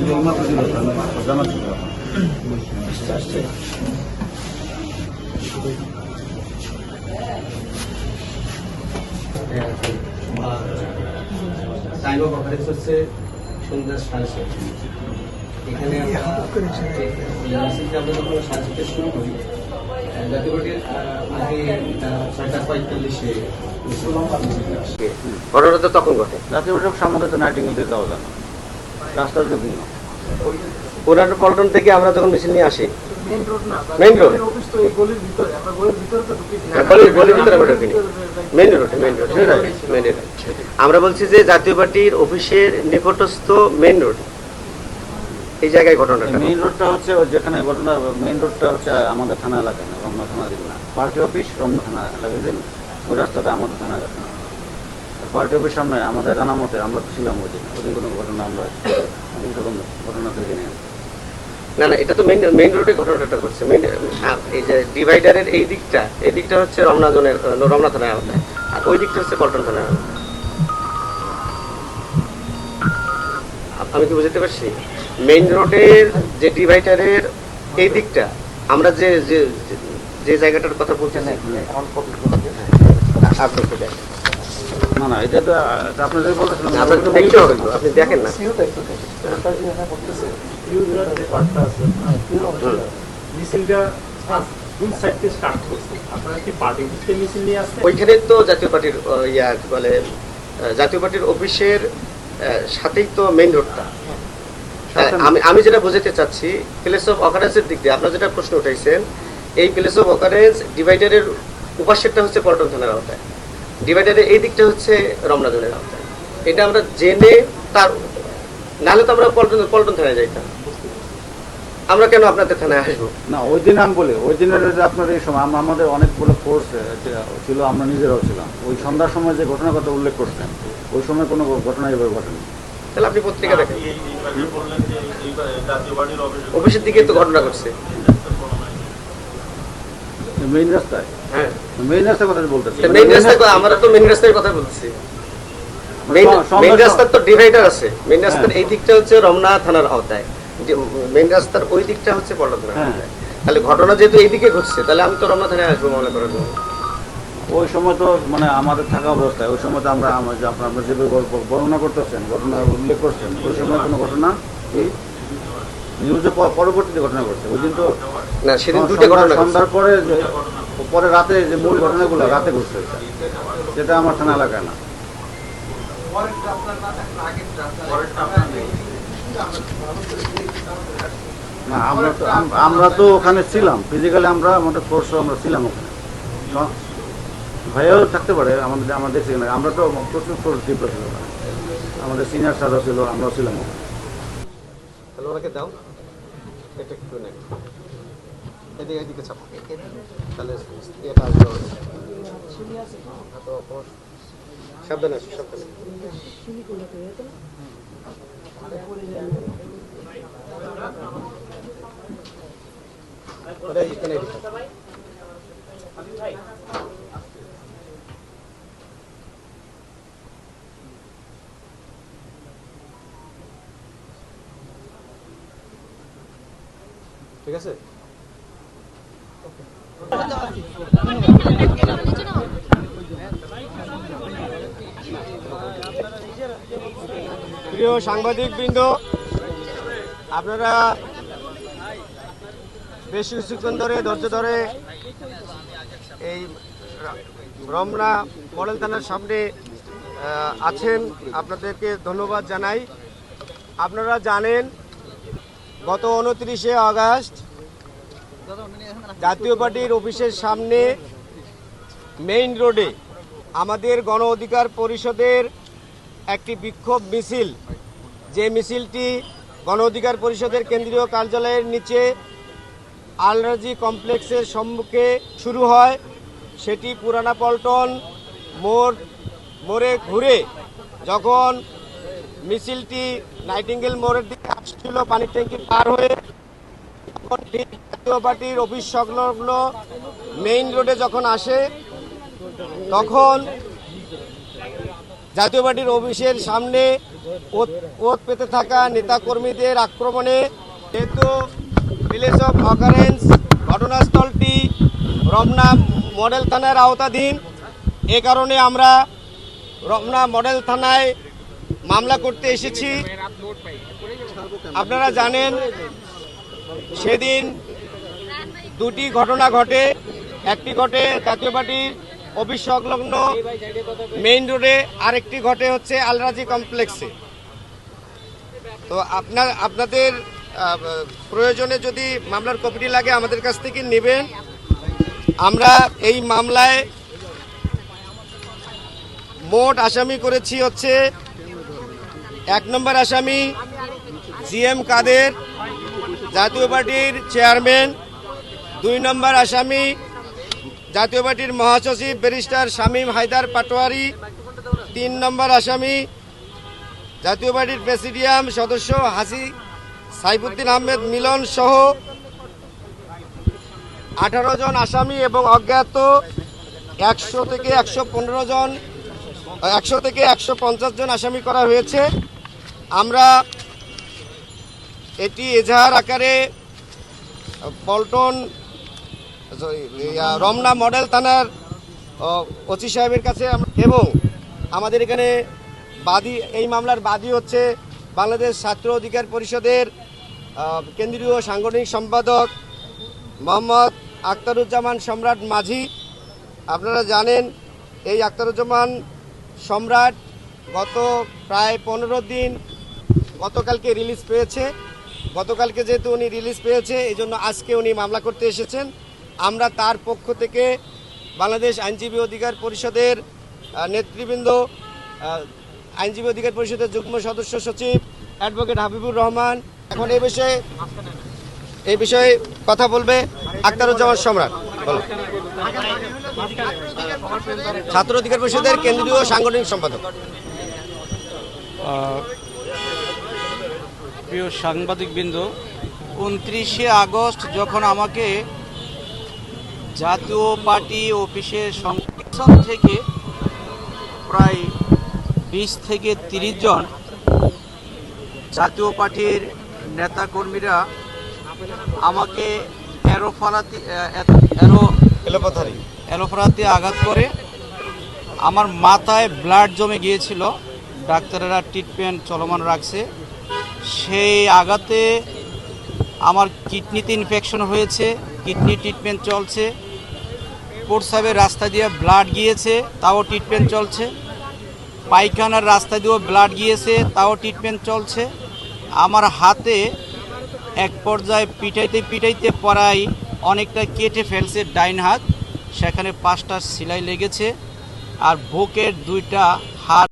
Time of অফারেন্স হচ্ছে সন্ধ্যা 7:30। এখানে আমরা যখন 7:30 শুরু করি, জাতীয় পার্টির আগে 6:45-এ ঘটনা তো তখন ঘটে। জাতীয় পার্টির সামনে তো নাইটিঙ্গেল দিতে হবে না, রাস্তার বিভিন্ন পুরানো পল্টন থেকে আমরা যখন মিছিল নিয়ে আসি মেইন রোড, গলির ভিতরে আমরা ঢুকিনি, মেইন রোড। আমরা বলছি যে জাতীয় পার্টির অফিসের নিকটস্থ মেইন রোড, এই জায়গায় ঘটনাটা। মেইন রোডটা হচ্ছে যেখানে ঘটনা, মেইন রোডটা হচ্ছে আমাদের থানা এলাকা না, রমনা থানা দিন না, পার্টি অফিস রমনা থানা এলাকায় দিন, ওই রাস্তাটা আমাদের থানা এলাকা না। পার্টি অফিস সামনে আমাদের জানা মতে আমরা তো ছিলাম ওই দিন, ওদিন কোনো ঘটনা আমরা ঘটনা থেকে নিয়ে না, এটা তো মেইন রোডে ঘটনাটা ঘটছে। এই যে ডিভাইডারের এই দিকটা হচ্ছে রমনা থানার আওতায়, আর ওই দিকটা হচ্ছে পল্টন থানার আওতায়। আমি কি বুঝতে পারছি? মেইন রোডের যে ডিভাইডারের এই দিকটা আমরা যে জায়গাটার কথা বলছি, না এটা তো আপনাদের বলতেছিলাম, আপনার তো দেখতে হবে, আপনি দেখেন না। ওইখানে তো জাতীয় পার্টির জাতীয় পার্টির অফিসের সাথেই তো মেইন রোডটা। আমি যেটা বোঝাতে চাচ্ছি, প্লেস অফ অকারেন্সের দিক দিয়ে আপনারা যেটা প্রশ্ন উঠাইছেন, এই প্লেস অফ অকারেন্স ডিভাইডারের উপাশেরটা হচ্ছে পল্টন থানার আওতায়, ডিভাইডারের এই দিকটা হচ্ছে রমনা জোনের আওতায়। এটা আমরা জেনে তার নাহলে তো আমরা পল্টন থানায় যাইতাম। আমরা কেন আপনাদের থানায় আসবো? না, ওই দিন আমি বলি, ওই দিনের আপনার এই সময় আমাদের অনেকগুলো ফোর্স ছিল, আমরা নিজেরাও ছিলাম। ওই সন্ধ্যার সময় যে ঘটনার কথা উল্লেখ করছেন, ওই সময় কোনো ঘটনা এভাবে ঘটেনি। তাহলে আপনি পত্রিকা দেখেন, অফিসের দিকে তো ঘটনা ঘটছে মেইন রাস্তায়। হ্যাঁ, মেইন রাস্তার কথা বলতেছি। মেইন রাস্তায় আমরা তো মেইন রাস্তার কথা বলছি। মেইন রাস্তার তো ডিভাইডার আছে, মেইন রাস্তার এই দিকটা হচ্ছে রমনা থানার আওতায়, মেইন রাস্তার ওই দিকটা হচ্ছে পল্টন থানার আওতায়। তাহলে ঘটনা যেহেতু এইদিকে ঘটছে, তাহলে আমি তো রমনা থানায় আসবো মামলা করার জন্য। ওই সময় তো মানে আমাদের থাকা অবস্থায়, ওই সময় তো আমরা আপনারা যেভাবে বর্ণনা করতেছেন, ঘটনা উল্লেখ করছেন, ওই সময় কোনো ঘটনা নিউজে পরবর্তীতে ঘটনা ঘটছে। ওই দিন তো না, সেদিন দুটো ঘটনা, সন্ধ্যার পরে রাতে যে মূল ঘটনাগুলো রাতে ঘটছে, সেটা আমার থানা এলাকায় না। না, আমরা তো ওখানে ছিলাম ফিজিক্যালি, আমাদের ফোর্স আমরা ছিলাম ওখানে। ভাইয়াও থাকতে পারে, আমরা দেখছি না, আমরা তো প্রচুর ফোর্স ডিপ্লয় ছিল, আমাদের সিনিয়র স্যারও ছিল, আমরাও ছিলাম ওখানে। তাহলে ওনাকে দাও, এটা একটু নেই, এদিকে চাপ, তাহলে এটা আসবে। সাবধানে আসো, সাবধানে। এখানে ঠিক আছে। প্রিয় সাংবাদিক বৃন্দ, আপনারা বেশ কিছুক্ষণ ধরে ধৈর্য ধরে এই রমনা মডেল থানার সামনে আছেন, আপনাদেরকে ধন্যবাদ জানাই। আপনারা জানেন গত 29শে আগস্ট জাতীয় পার্টির অফিসের সামনে মেইন রোডে আমাদের গণ অধিকার পরিষদের একটি বিক্ষোভ মিছিল, যে মিছিলটি গণ অধিকার পরিষদের কেন্দ্রীয় কার্যালয়ের নিচে আলরাজি কমপ্লেক্সের সম্মুখে শুরু হয়, সেটি পুরানা পল্টন মোড়ে ঘুরে যখন মিছিলটি নাইটিঙ্গেল মোড়ের দিকে আসছিল, পানির ট্যাঙ্কি পার হয়ে, তখন ঠিক জাতীয় পার্টির অফিস সংলগ্ন মেইন রোডে যখন আসে, তখন জাতীয় পার্টির অফিসের সামনে ওত পেতে থাকা নেতাকর্মীদের আক্রমণে যেহেতু প্লেস অফ অকারেন্স ঘটনাস্থলটি রমনা মডেল থানার আওতাধীন, এ কারণে আমরা রমনা মডেল থানায় মামলা করতে এসেছি। আপনারা জানেন সেদিন দুটি ঘটনা ঘটে, একটি ঘটে জাতীয় পার্টির অফিস সংলগ্ন মেইন রোডে, আরেকটি ঘটে হচ্ছে আলরাজি কমপ্লেক্সে। তো আপনাদের প্রয়োজনে যদি মামলার কপিটি লাগে আমাদের কাছ থেকে নেবেন। আমরা এই মামলায় মোট আসামি করেছি হচ্ছে 1 নম্বর আসামি জিএম কাদের, জাতীয় পার্টির চেয়ারম্যান। 2 নম্বর আসামি জাতীয় পার্টির মহাসচিব ব্যারিস্টার শামীম হায়দার পাটোয়ারি। 3 নম্বর আসামি জাতীয় পার্টির প্রেসিডিয়াম সদস্য হাসি সাইফুদ্দিন আহমেদ মিলন সহ 18 জন আসামি এবং অজ্ঞাত 100 থেকে 150 জন আসামি করা হয়েছে। আমরা এটি এজাহার আকারে পল্টন রমনা মডেল থানার ওসি সাহেবের কাছে এবং আমাদের এখানে বাদী, এই মামলার বাদী হচ্ছে বাংলাদেশ ছাত্র অধিকার পরিষদের কেন্দ্রীয় সাংগঠনিক সম্পাদক মোহাম্মদ আখতারুজ্জামান সম্রাট মাঝি। আপনারা জানেন এই আখতারুজ্জামান সম্রাট গত প্রায় 15 দিন গতকালকে রিলিজ পেয়েছে। গতকালকে যেহেতু উনি রিলিজ পেয়েছে এই জন্য আজকে উনি মামলা করতে এসেছেন। আমরা তার পক্ষ থেকে বাংলাদেশ আইনজীবী অধিকার পরিষদের নেতৃবৃন্দ, আইনজীবী অধিকার পরিষদের যুগ্ম সদস্য সচিব অ্যাডভোকেট হাবিবুর রহমান, এখন এই বিষয়ে কথা বলবে আখতারুজ্জামান সম্রাট। বলো। ছাত্র অধিকার পরিষদের কেন্দ্রীয় সাংগঠনিক সম্পাদক। প্রিয় সাংবাদিকবৃন্দ, 29শে আগস্ট যখন আমাকে জাতীয় পার্টি অফিসের সংসদ থেকে প্রায় 20 থেকে 30 জন জাতীয় পার্টির নেতাকর্মীরা আমাকে এলোফারাতে আঘাত করে, আমার মাথায় ব্লাড জমে গিয়েছিল, ডাক্তারেরা ট্রিটমেন্ট চলমান রাখছে। সেই আঘাতে আমার কিডনিতে ইনফেকশন হয়েছে, কিডনি ট্রিটমেন্ট চলছে। প্রস্রাবের রাস্তা দিয়ে ব্লাড গিয়েছে, তাও ট্রিটমেন্ট চলছে। পায়খানার রাস্তা দিয়েও ব্লাড গিয়েছে, তাও ট্রিটমেন্ট চলছে। আমার হাতে এক পর্যায়ে পিটাইতে পড়াই অনেকটা কেটে ফেলছে ডাইন হাত, সেখানে 5টা সেলাই লেগেছে। আর বুকের 2টা হাড়